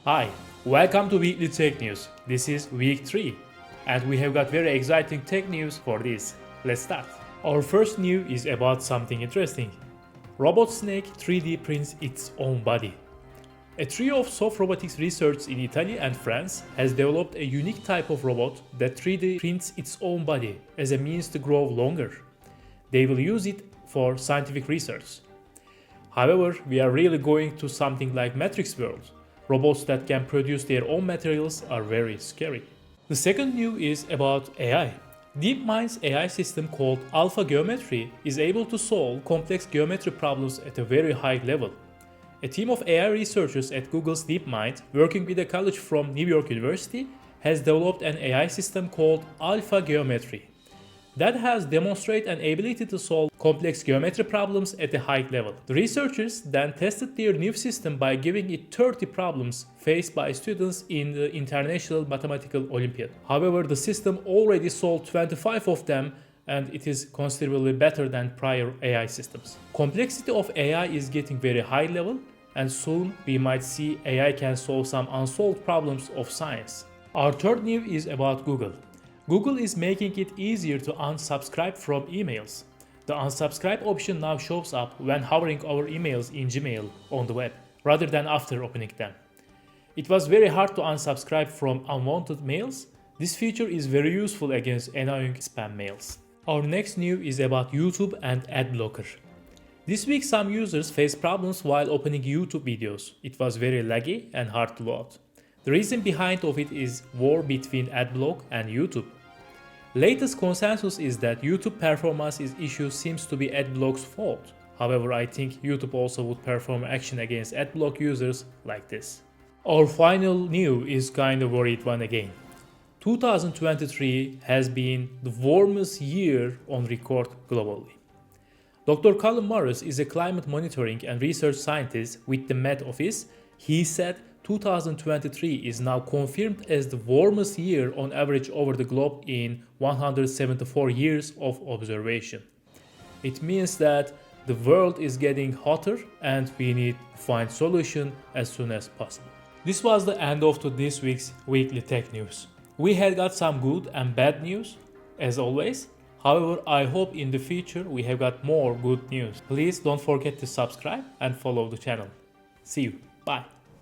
Hi, welcome to Weekly Tech News. This is week 3, and we have got very exciting tech news for this. Let's start. Our first news is about something interesting. Robot snake 3D prints its own body. A trio of soft robotics researchers in Italy and France has developed a unique type of robot that 3D prints its own body as a means to grow longer. They will use it for scientific research. However, we are really going to something like Matrix world. Robots that can produce their own materials are very scary. The second news is about AI. DeepMind's AI system called AlphaGeometry is able to solve complex geometry problems at a very high level. A team of AI researchers at Google's DeepMind, working with a college from New York University, has developed an AI system called AlphaGeometry that has demonstrated an ability to solve complex geometry problems at a high level. The researchers then tested their new system by giving it 30 problems faced by students in the International Mathematical Olympiad. However, the system already solved 25 of them, and it is considerably better than prior AI systems. Complexity of AI is getting very high level, and soon we might see AI can solve some unsolved problems of science. Our third news is about Google. Google is making it easier to unsubscribe from emails. The unsubscribe option now shows up when hovering over emails in Gmail on the web, rather than after opening them. It was very hard to unsubscribe from unwanted mails. This feature is very useful against annoying spam mails. Our next news is about YouTube and ad blocker. This week some users faced problems while opening YouTube videos. It was very laggy and hard to load. The reason behind of it is war between adblock and YouTube. Latest consensus is that YouTube performance issue seems to be adblock's fault. However, I think YouTube also would perform action against adblock users like this. Our final news is kind of worried one again. 2023 has been the warmest year on record globally. Dr. Colin Morris is a climate monitoring and research scientist with the Met Office. He said 2023 is now confirmed as the warmest year on average over the globe in 174 years of observation. It means that the world is getting hotter and we need to find solution as soon as possible. This was the end of this week's weekly tech news. We had got some good and bad news, as always. However, I hope in the future we have got more good news. Please don't forget to subscribe and follow the channel. See you. Bye.